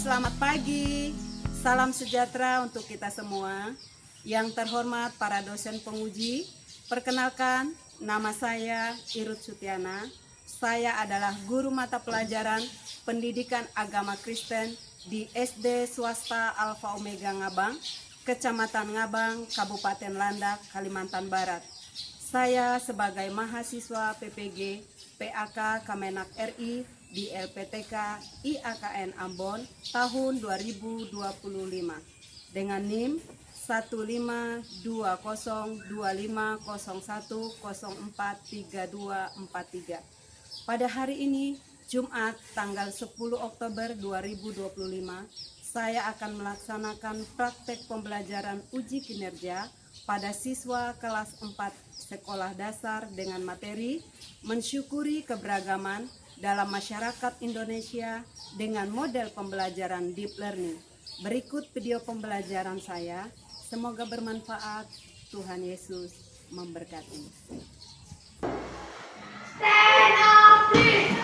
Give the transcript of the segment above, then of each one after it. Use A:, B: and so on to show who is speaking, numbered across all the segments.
A: selamat pagi. Salam sejahtera untuk kita semua. Yang terhormat para dosen penguji, perkenalkan nama saya Irut Sutiana. Saya adalah guru mata pelajaran Pendidikan Agama Kristen di SD Swasta Alfa Omega Ngabang, Kecamatan Ngabang, Kabupaten Landak, Kalimantan Barat. Saya sebagai mahasiswa PPG PAK Kemenak RI di LPTK IAKN Ambon tahun 2025 dengan NIM 152501041043243. Pada hari ini Jumat tanggal 10 Oktober 2025 saya akan melaksanakan praktek pembelajaran uji kinerja pada siswa kelas 4 sekolah dasar dengan materi mensyukuri keberagaman dalam masyarakat Indonesia dengan model pembelajaran deep learning. Berikut video pembelajaran saya, semoga bermanfaat. Tuhan Yesus memberkati.
B: Stand up, please.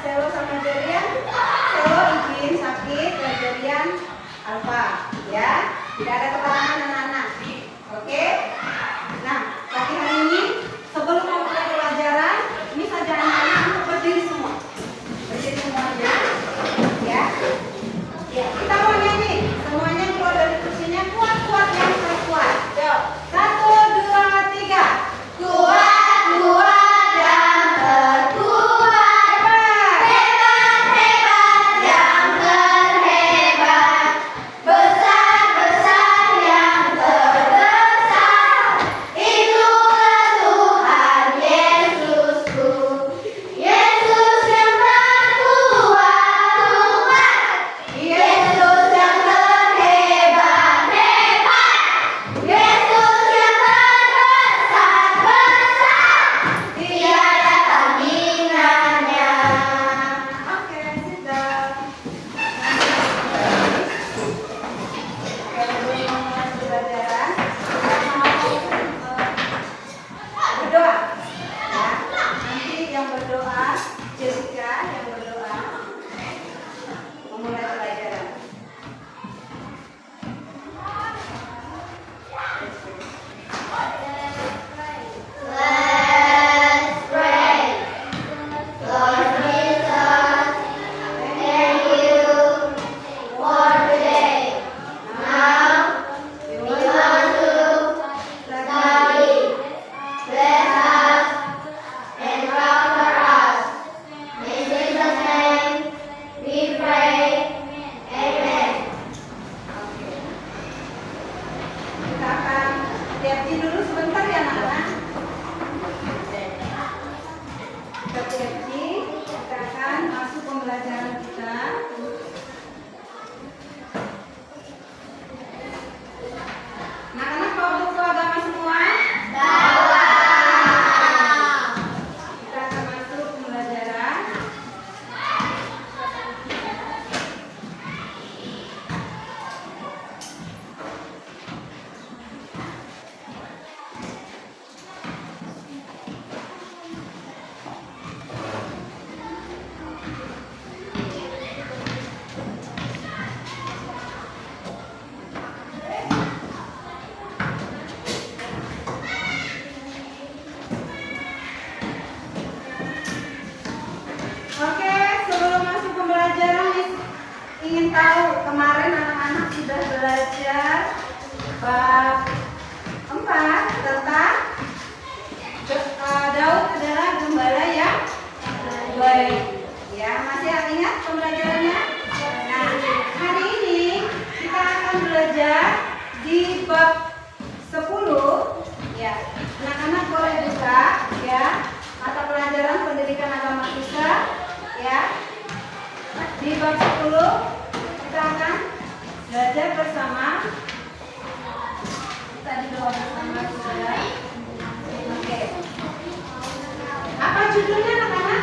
B: Selo sama Jerian, Selo izin sakit, Jerian Alfa, ya. Tidak ada keterangan anak-anak. Oke? Nah, pagi hari ini sebelum memulai pelajaran, ini saja anak-anak untuk berdiri semua. Berdiri semuanya, ya. Ya, kita mau nyanyi. Semuanya keluar dari kursinya kuat-kuat yang terkuat. Yuk, 1, 2, 3. Kuat. Bab 4 tentang Daud adalah gembala yang baik. Ya, masih ingat pembelajarannya? Nah, hari ini kita akan belajar di bab 10. Ya, anak-anak boleh buka ya mata pelajaran pendidikan agama kita ya. Di bab 10 kita akan belajar bersama. Kita doa bersama saudara. Oke. Apa judulnya anak-anak?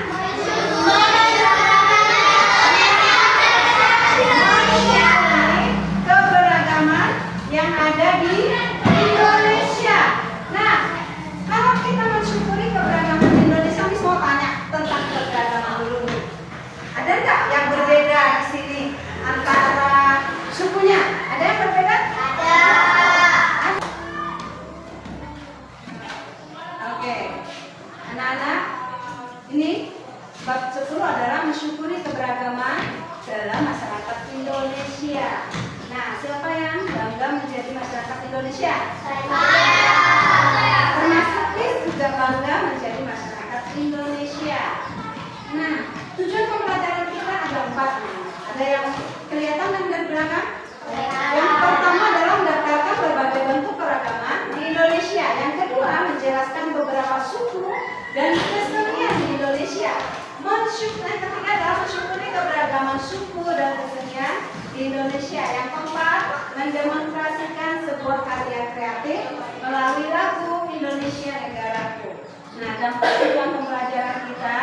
B: Keberagaman yang ada di Indonesia. Nah, kalau kita mensyukuri keberagaman Indonesia, Miss mau tanya tentang keberagaman dulu nih. Ada nggak yang berbeda di sini antara sukunya? Ada yang berbeda? Ada. Oke, anak-anak, ini bab 10 adalah mensyukuri keberagaman dalam masyarakat Indonesia. Nah, siapa yang bangga menjadi masyarakat Indonesia? Saya. Termasuk Chris juga bangga menjadi masyarakat Indonesia. Nah, tujuan pembelajaran kita ada 4. Ada yang kelihatan dan dari belakang? Yang pertama adalah mendaftarkan berbagai bentuk keragaman di Indonesia. Yang kedua, menjelaskan beberapa suku dan kesenian di Indonesia. Yang ketiga adalah mensyukuri keberagaman suku dan kesenian di Indonesia. Yang keempat, mendemonstrasikan sebuah karya kreatif melalui lagu Indonesia Negaraku. Nah, dampak tujuan pembelajaran kita.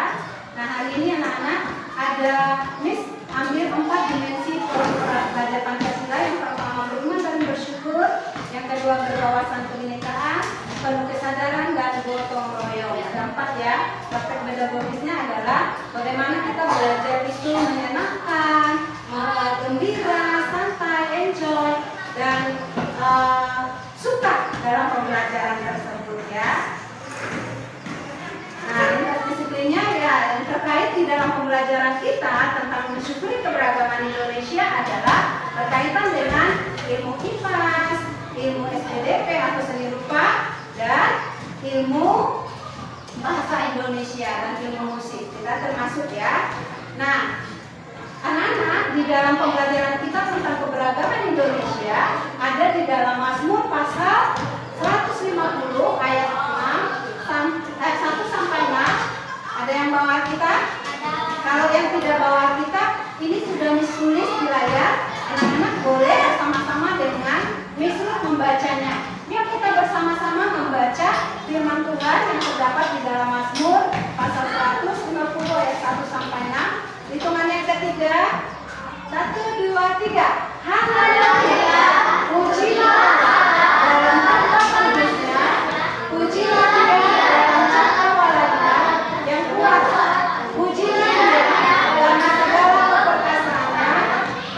B: Nah, hari ini anak-anak ada Miss ambil 4 dimensi belajar Pancasila. Yang pertama beriman dan bersyukur, yang kedua berwawasan kebinekaan, penuh kesadaran dan gotong royong. Ada 4 ya. Praktek pedagogisnya adalah bagaimana kita belajar itu menyenangkan, gembira, santai, enjoy, dan suka dalam pembelajaran tersebut ya. Nah, lintas disiplinnya ya yang terkait di dalam pembelajaran kita tentang mensyukuri keberagaman Indonesia adalah berkaitan dengan ilmu IPAS, ilmu SPDP atau seni rupa, dan ilmu bahasa Indonesia dan ilmu musik. Kita termasuk ya. Nah, anak-anak, di dalam pembelajaran kita tentang keberagaman Indonesia ada di dalam Mazmur pasal 150 ayat 1 sampai 6. Ada yang bawa kita? Kalau yang tidak bawa kita, ini sudah ditulis di layar. Anak-anak boleh bersama-sama dengan Miss membacanya. Yuk kita bersama-sama membaca firman Tuhan yang terdapat di dalam Mazmur pasal 150 ayat 1 sampai 6. Hitungan yang ketiga. 1, 2, 3. Haleluya. Pujilah dalam tempat kudusnya. Pujilah Dia dalam cakrawalanya yang kuat. Pujilah Dia dalam segala keperkasaannya.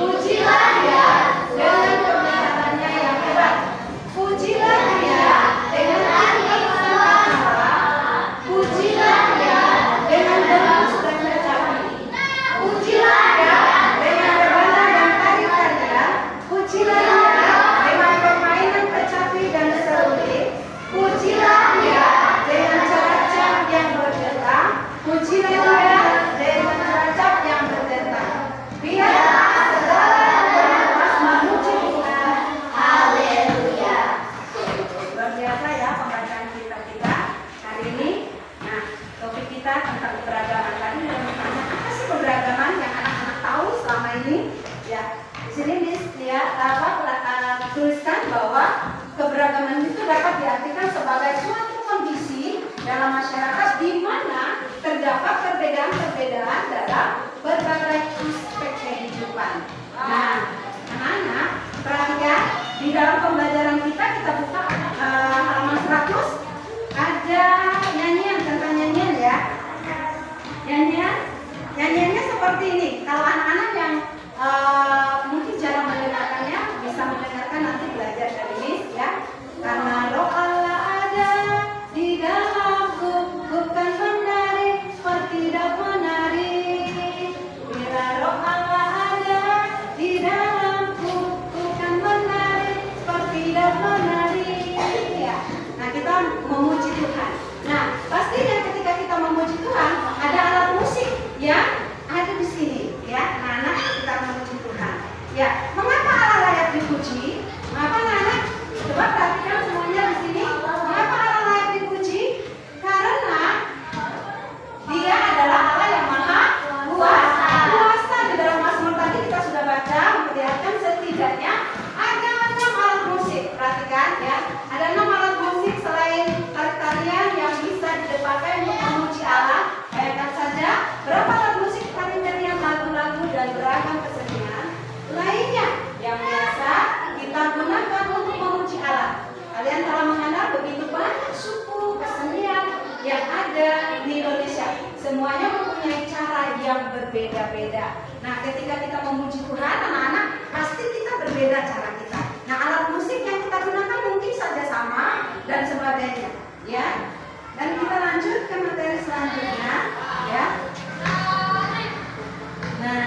B: Pujilah Dia dengan kebenarannya yang hebat. Pujilah Dia dengan tinggi sangkakala. Pujilah Dia dengan tembus dan kecapi. Pujilah Dia dengan rebana dan tari-tarian. Pujilah siap menari. Ya. Nah, kita memuji Tuhan. Nah, pastinya ketika kita memuji Tuhan, ada alat musik yang ada di sini, ya. Anak-anak kita memuji Tuhan. Ya, mengapa Allah layak dipuji? Mengapa anak? Coba perhatikan semuanya di sini. Mengapa Allah layak dipuji? Karena Dia adalah Allah yang maha kuasa. Kuasa di dalam Mazmur tadi kita sudah baca, memperlihatkan setidaknya ada 6 alat musik. Perhatikan ya, ada 6 alat musik selain tarian yang bisa dipakai untuk memuji Allah. Bayangkan saja berapa alat musik tarian lagu-lagu dan beragam kesenian lainnya yang biasa kita gunakan untuk memuji Allah. Kalian telah mengenal begitu banyak suku kesenian yang ada di Indonesia. Semuanya mempunyai cara yang berbeda-beda. Nah, ketika kita memuji Tuhan, anak-anak, pasti kita berbeda cara kita. Nah, alat musik yang kita gunakan mungkin saja sama dan sebagainya, ya. Dan kita lanjut ke materi selanjutnya, ya. Nah,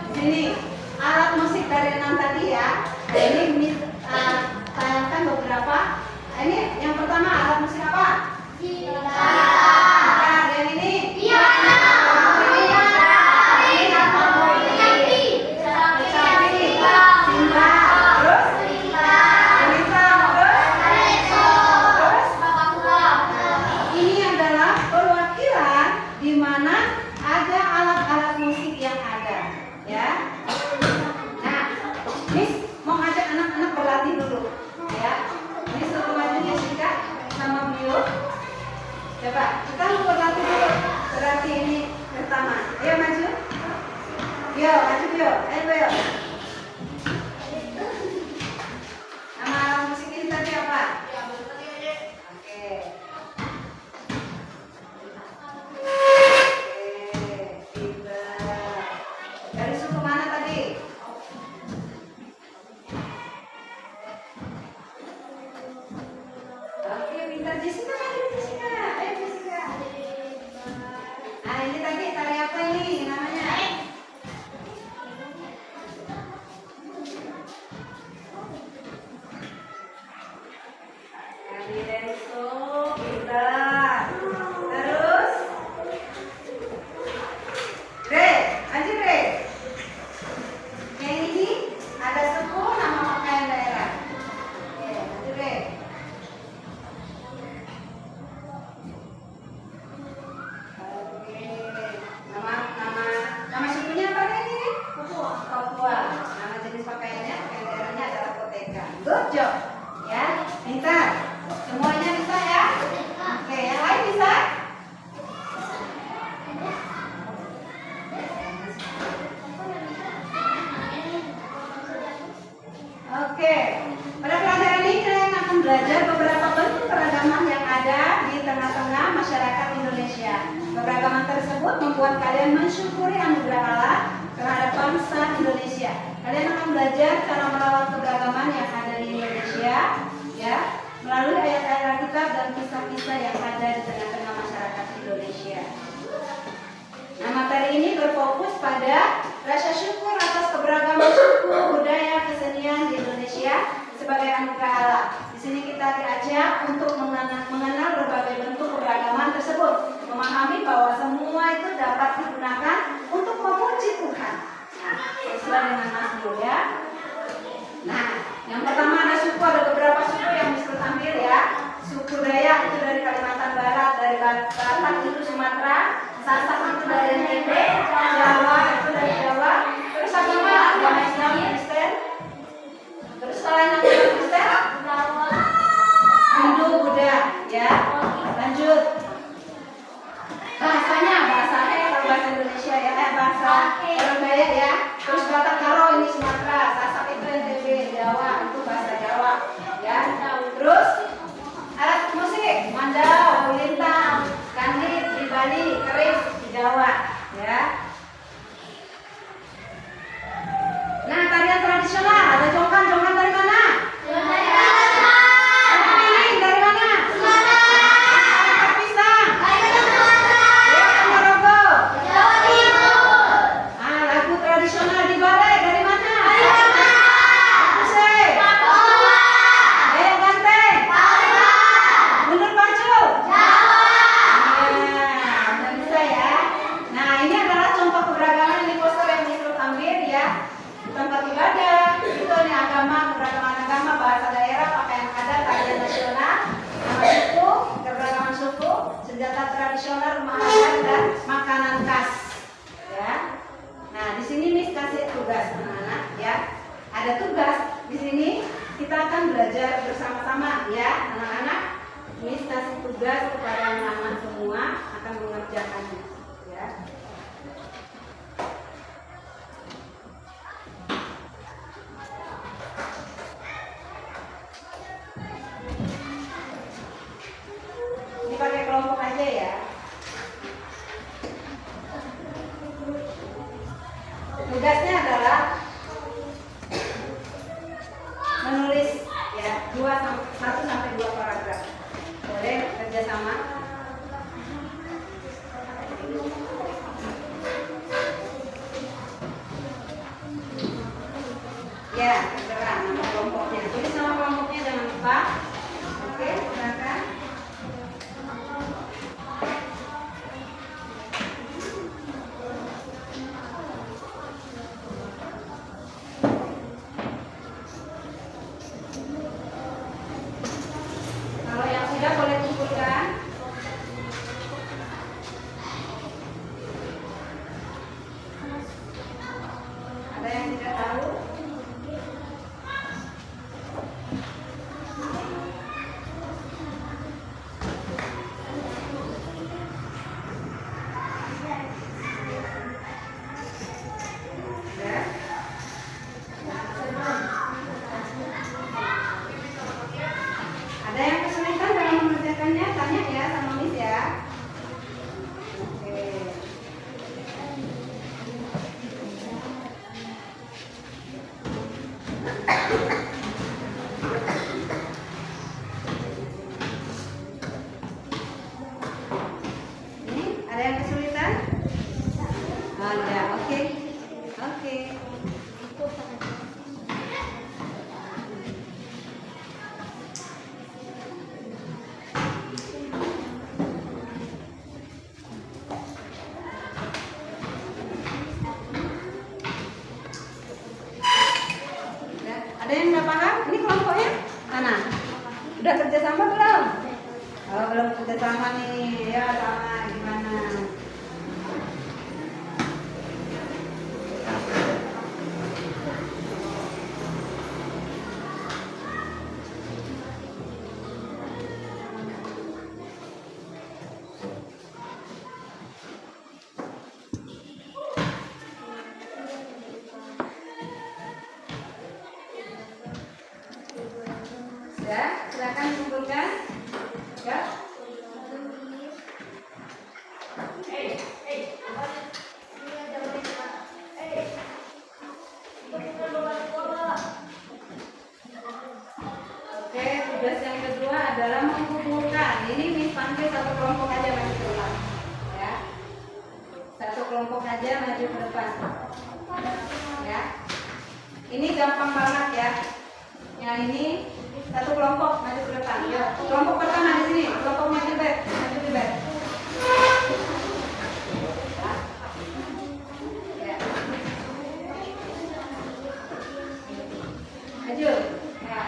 B: di sini alat musik dari 6 tadi ya. Ini tayangkan beberapa. Ini yang pertama alat musik apa? Gitar. Yang ini? Piano. Ini apa? Kecapi. Simbal. Terus? Gelisang. Terus? Ini adalah perwakilan di mana ada alat-alat musik yang ada, ya. Nah, Miss mau ngajak anak-anak berlatih dulu, ya. Miss suruh maju Jessica sama Bio. Coba kita mau berlatih dulu. Berarti ini pertama. Ayo maju. Bio, maju Bio. Ayo Bio. Nama alat musik ini tadi apa? Oke. Dari suku mana tadi? Oke, pintar Jessica, maju Jessica. Ayo Jessica. Nah, ini tadi tari apa ini namanya? Tari denso, pintar. Terus? Re, maju Re. Yang ini ada suku nama pakaian daerah. Oke, maju Re. Oke, nama sukunya apa ini? Papua. Nama jenis pakaiannya, pakaian daerahnya adalah koteka. Good job, ya, pintar. Semuanya bisa ya? Oke, yang lain bisa? Oke, pada pelajaran ini kalian akan belajar beberapa bentuk keragaman yang ada di tengah-tengah masyarakat Indonesia. Keberagaman tersebut membuat kalian mensyukuri anugerah Allah terhadap bangsa Indonesia. Kalian akan belajar cara merawat keberagaman yang ada di Indonesia, ya, melalui ayat-ayat Alkitab dan kisah-kisah yang ada di tengah-tengah masyarakat Indonesia. Nah, materi ini berfokus pada rasa syukur atas keberagaman suku, budaya, kesenian di Indonesia sebagai anugerah Allah. Di sini kita diajak untuk mengenal berbagai bentuk keberagaman tersebut, memahami bahwa semua itu dapat digunakan untuk memuji Tuhan. Nah, sesuai dengan Mazmur ya. Nah, yang pertama ada suku, ada beberapa suku yang bisa tampil ya. Suku Dayak itu dari Kalimantan Barat, dari Batak itu Sumatera, Sasak itu dari NTB, Jawa itu dari Jawa. Terus agama Islam Kristen. Terus selain agama Kristen, Hindu, Buddha, ya. Lanjut. Bahasanya bahasa Indonesia ya, bahasa orang Dayak ya. Terus Batak Karo ini Sumatera, Sasak itu NTB, Jawa itu bahasa Jawa, ya. Terus alat musik mandau, lintang, kandit di Bali, keris di Jawa, ya. belajar bersama-sama ya anak-anak. Miss kasih tugas kepada anak-anak semua akan mengerjakannya ya. Ini pakai kelompok aja ya. Tugasnya adalah menulis ya 1 sampai 2 paragraf. Boleh kerjasama. Ya, terserah nama kelompoknya. Tulis nama kelompoknya jangan lupa. Oke, silakan. Kalau yang sudah boleh kumpulkan. Ada yang tidak tahu? Ya. Ada yang kesulitan dalam mengerjakannya? Tanya ya sama Miss ya. Oke. Ini ada yang kesulitan? Ada. Oke. Oke. Ya, ada yang udah paham? Ini kelompoknya mana? Udah kerja sama belum? Oh, belum kerja sama nih. Ya, sama gimana? Ya, silakan kumpulkan. Ya. Oke, tugas yang kedua adalah mengumpulkan. Ini Miss panggil satu kelompok aja maju ke depan. Ya. Satu kelompok aja maju ke depan. Ya. Ini gampang banget ya. Yang ini satu kelompok maju ke depan. Ya. Kelompok pertama di sini, kelompoknya di back, maju di back. Ya. Maju. Ya.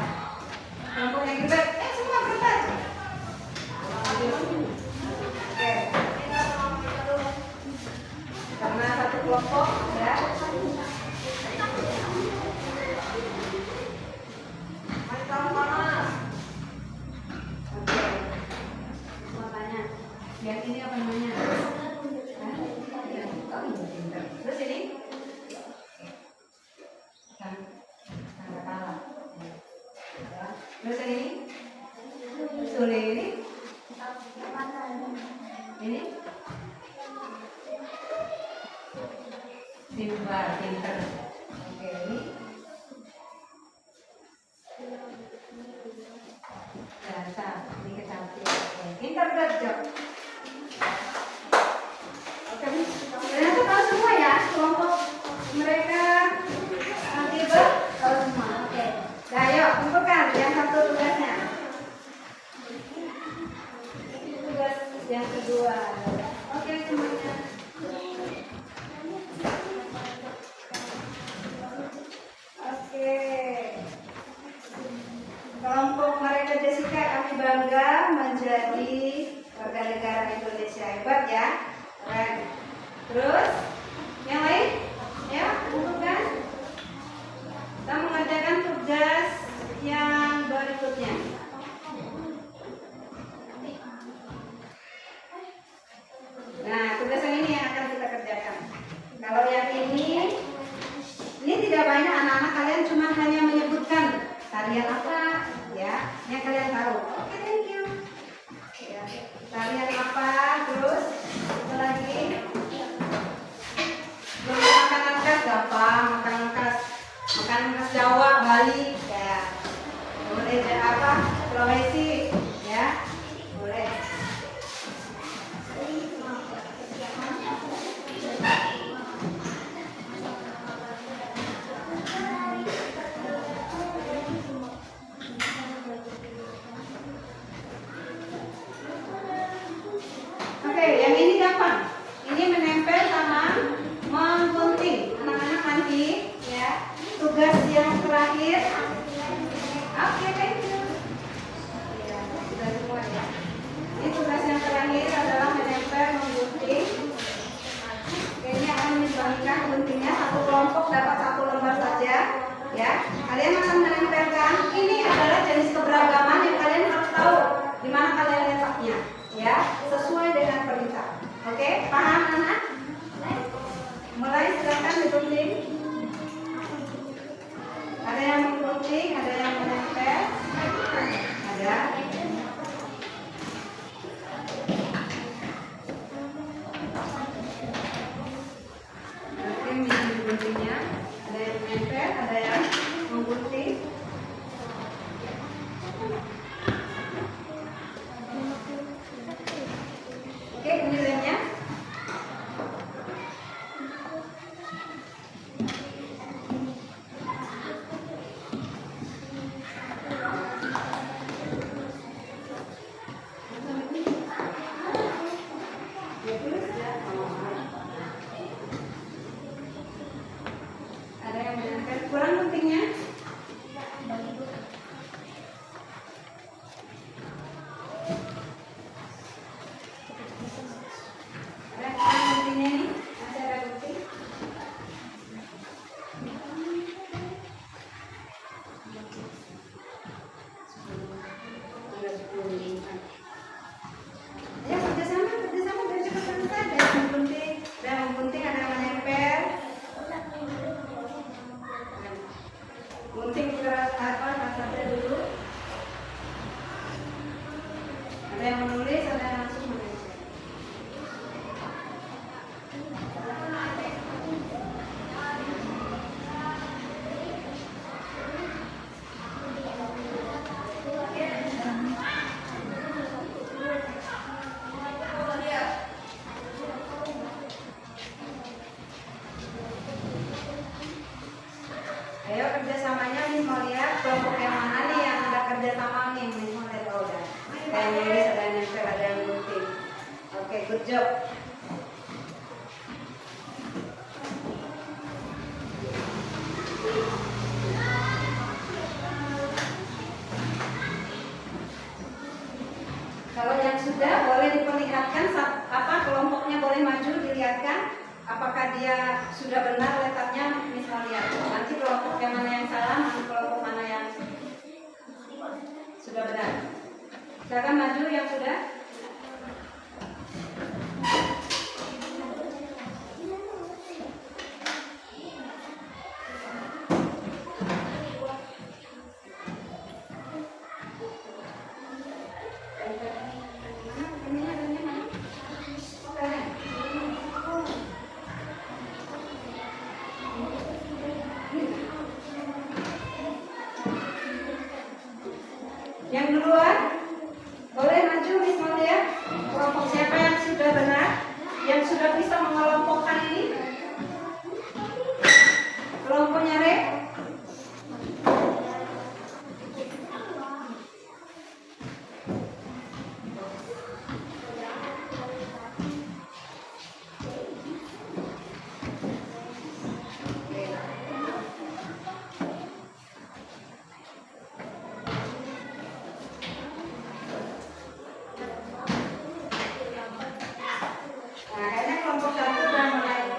B: Kelompok yang di back, semua berdepan. Maju. Oke. Karena satu kelompok ya. Oke. Mau tanya, yang ini apa namanya? Hah? Terus ini? Tanda kala. Terus yang ini? Sule ini? Ini? Simba, pinter. Oke, ini? Jasa, ini kecantik. Oke, pinter belajar. Oke, ternyata tahu semua ya kelompok mereka tiba tahu semua. Oke, nah, ayo kumpulkan yang satu tugasnya. Tugas yang kedua. Oke semuanya. Oke. Kelompok mereka Jessica, kami bangga menjadi warga negara Indonesia. Hebat ya. Keren. Terus yang lain? Ya, kumpulkan. Kita mengerjakan tugas yang 2020 tarian apa? Ya, yang kalian tahu. Oke, thank you. Ya, tarian apa? Terus apa lagi? Makanan khas gampang, makanan khas Jawa, Bali, ya. Boleh apa? Sulawesi, ya. Boleh. Oke, yang ini gampang. Ini menempel sama menggunting. Anak-anak nanti, ya. Tugas yang terakhir. Oke, thank you. Ya, sudah semua ya. Ini tugas yang terakhir adalah menempel menggunting. Oke, ini akan dibagikan guntingnya, satu kelompok dapat 1 lembar saja. Ya, kalian akan menempelkan. Ini adalah jenis keberagaman yang kalian harus tahu di mana kalian letaknya. Ya, sesuai dengan perintah. Oke, paham anak? Mulai silakan digunting. Ada yang menggunting, ada yang menempel. Ada. Oke, ini guntingnya. Ada yang menempel, ada yang menggunting. Oke, ini lemnya. Ada yang menempel, kurang guntingnya. Ada kurang guntingnya nih, masih ada gunting. Ya, kerjasama biar cepat selesai. Ada yang menggunting, ada yang menempel. Gunting keras apa? Kasarnya dulu. Ada yang menulis, ada yang langsung menempel. Ayo kerjasamanya, Miss mau lihat kelompok yang mana nih yang udah kerjasama nih. Miss mau lihat, oh udah. Ada yang nulis, ada yang nempel, ada yang gunting. Oke, good job. Kalau yang sudah boleh diperlihatkan apa kelompoknya, boleh maju dilihatkan apakah dia sudah benar letaknya. Miss mau lihat. Nanti kelompok yang mana yang salah, nanti kelompok mana yang sudah benar. Silakan maju yang sudah. Yang duluan boleh maju, Miss mau lihat kelompok siapa yang sudah benar, yang sudah bisa mengelompokkan ini. Kelompoknya Re. Nah, kayaknya kelompok satu udah mulai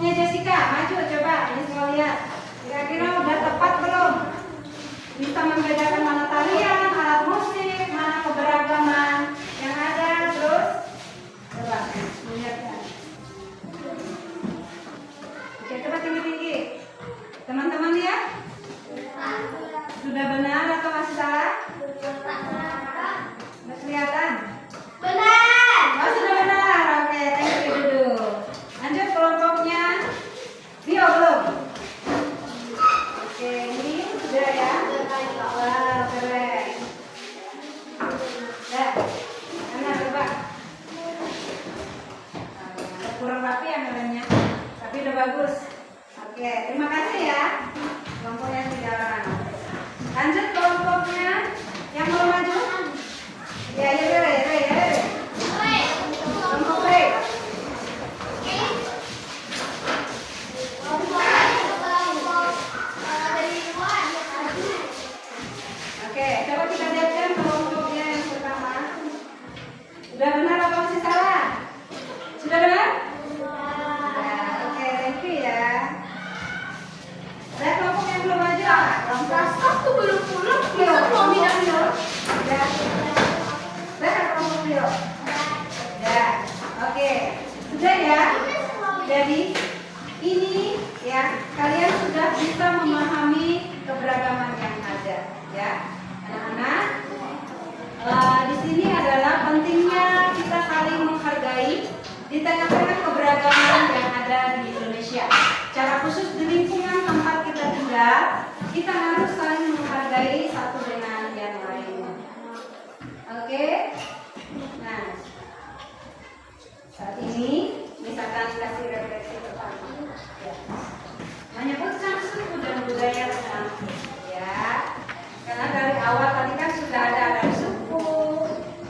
B: kelompoknya Jessica, maju coba, ini mau lihat. Kira-kira udah tepat belum? Bisa membedakan mana tarian, alat musik, mana keberagaman yang ada, terus coba lihatkan. Oke, coba tinggi-tinggi. Teman-teman lihat? Sudah benar atau masih salah? Sudah kelihatan?
C: Benar.
B: Oh, sudah benar. Oke, thank you duduk. Lanjut kelompoknya. Bio belum? Oke, ini sudah ya. Wow, keren. Dah. Mana coba? Kurang rapi ya nilainya, tapi udah bagus. Oke, terima kasih ya. Kelompoknya sudah jalan. Lanjut kelompoknya yang mau maju. Ya, ya. Kelompok B. Oke, coba kita lihatkan kelompoknya yang pertama. Sudah benar apa masih salah? Sudah benar? Nah, oke, thank you ya. Ada kelompok yang belum maju? Kelompok
C: Aku belum pulang.
B: Bio.
C: Mau minum
B: Bio.
C: dulu.
B: Ya. Sudah kelompok Bio. Ya. Oke. Sudah ya. Jadi ini ya, kalian sudah bisa memahami keberagaman yang ada ya. Anak-anak, di sini adalah pentingnya kita saling menghargai di tengah-tengah keberagaman yang ada di Indonesia. Secara khusus di lingkungan tempat kita tinggal, kita harus saling menghargai satu dengan yang lainnya. Oke? Nah, saat ini misalkan kasih refleksi pertama. Ya. Menyebutkan suku dan budaya Ternate. Ya. Karena dari awal tadi kan sudah ada suku,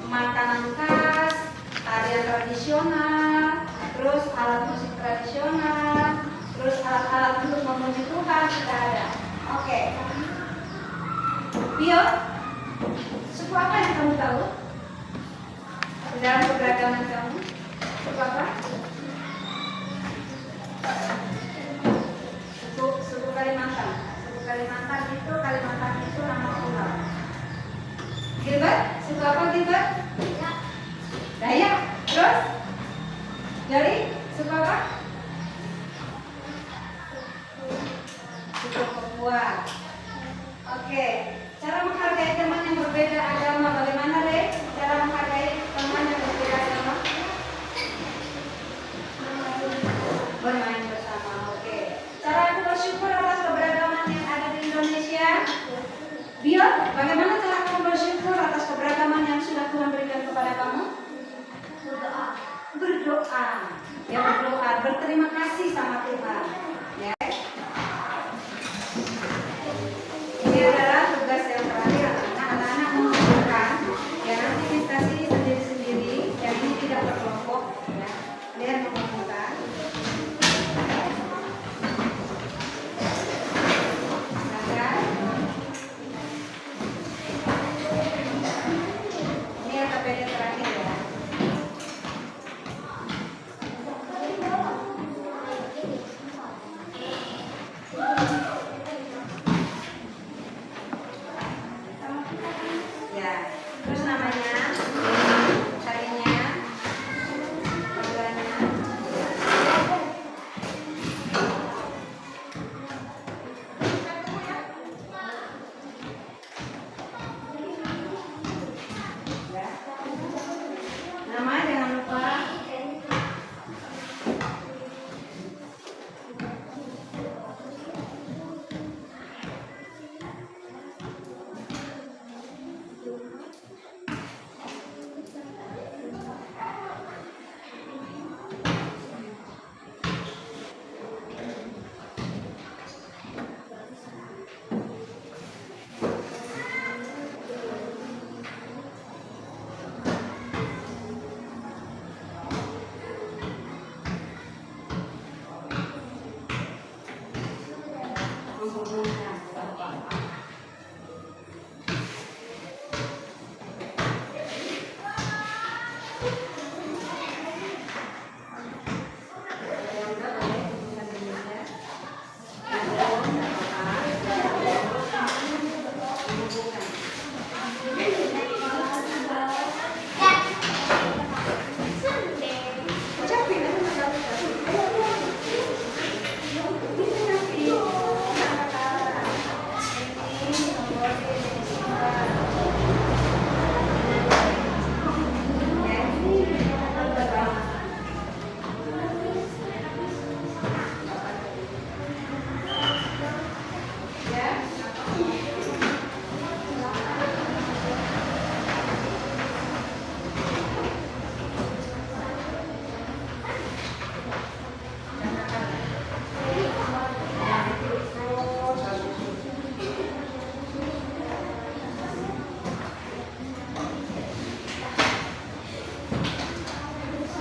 B: makanan khas, tarian tradisional, terus alat musik tradisional, terus alat-alat untuk memuji Tuhan sudah ada. Oke. Bio, suku apa yang kamu tahu? Di dalam keberagaman kamu, suku apa? Suku Kalimantan. Suku Kalimantan itu nama pulau. Gilbert, suku apa Gilbert? Dayak. Terus? Jali, suku apa? Suku Papua. Oke. Cara menghargai teman yang berbeda agama bagaimana, Re? Cara menghargai teman yang berbeda agama? Bermain bersama. Oke. Cara aku bersyukur atas keberagaman yang ada di Indonesia. Bio, bagaimana cara kamu bersyukur atas keberagaman yang sudah Tuhan berikan kepada kamu? Berdoa. Ya, berdoa, berterima kasih sama Tuhan. Ya. Ini adalah tugas yang terakhir, anak-anak mengumpulkan. Ya, nanti diskusi sendiri-sendiri. Yang ini tidak berkelompok. Ya, kalian mengumpulkan. Ini AKPD terakhir ya.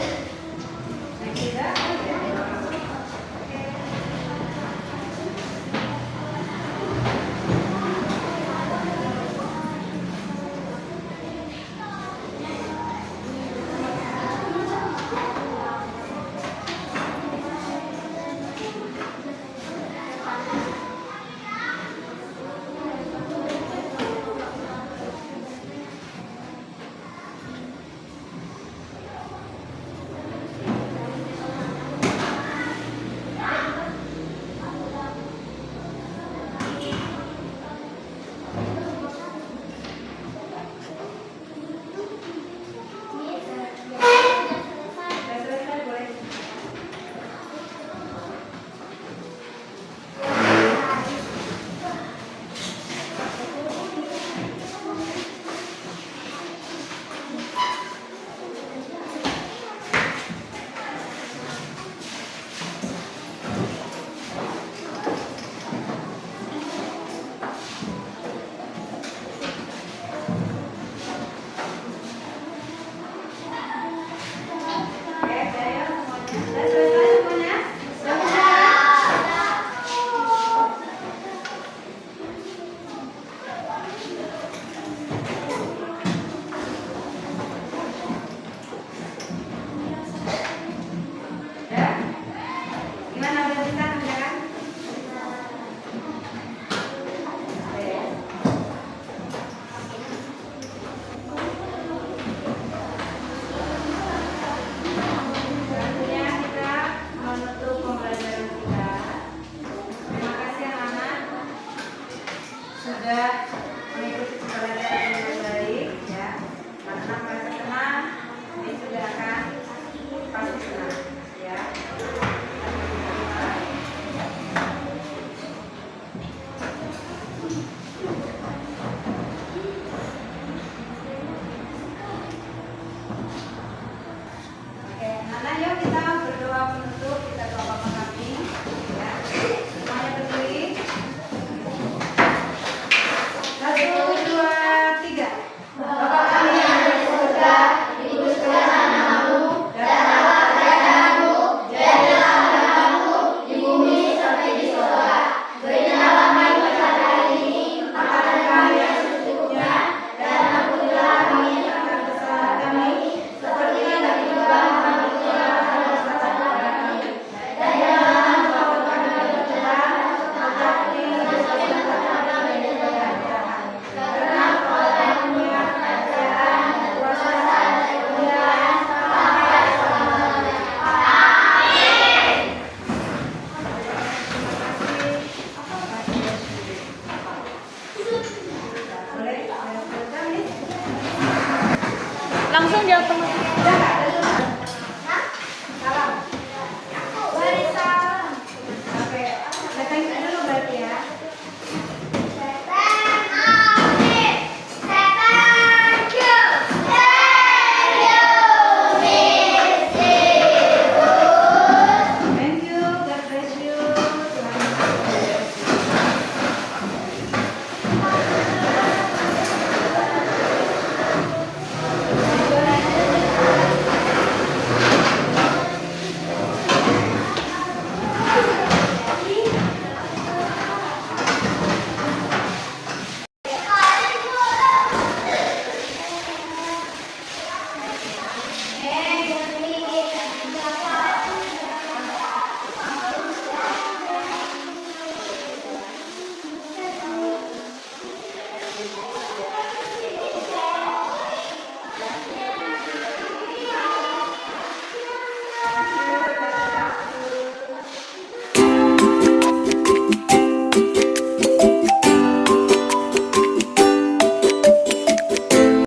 B: Naik tidak? Sudah selesai, boleh. Oke, ayo semuanya. Sudah selesai semuanya? Ya? Gimana, udah bisa kerjakan? Oke. Selanjutnya kita menutup pembelajaran kita. Terima kasih anak-anak sudah mengikuti pembelajaran dengan baik ya. Anak-anak merasa tenang, ini sudah akan pasti senang ya. Oke, anak-anak yuk kita berdoa penutup, kita doa Bapa kami ya. Semuanya berdiri. 1, 2, 3. Bapa kami yang ada di surga, dikuduskanlah namamu, datanglah kerajaanmu, jadilah kehendakmu di bumi seperti di surga. Berilah kami pada hari ini makanan kami yang secukupnya, dan ampunilah kami akan kesalahan kami, seperti yang kami juga mengampuni orang yang bersalah kepada kami. Dan janganlah engkau kami bercobaan, tetapi bebaskanlah kami daripada yang jahat. Karena Engkau yang punya kerajaan, kuasa, dan kemuliaan sampai selama-lamanya. Amin. Boleh? Sudah, Miss?
C: Langsung jawab teman.
B: Sudah nggak? Salam.
C: Beri salam.
B: Oke. Thank you dulu berarti ya. Thank you. God bless you. Tuhan memberkati. Terima kasih.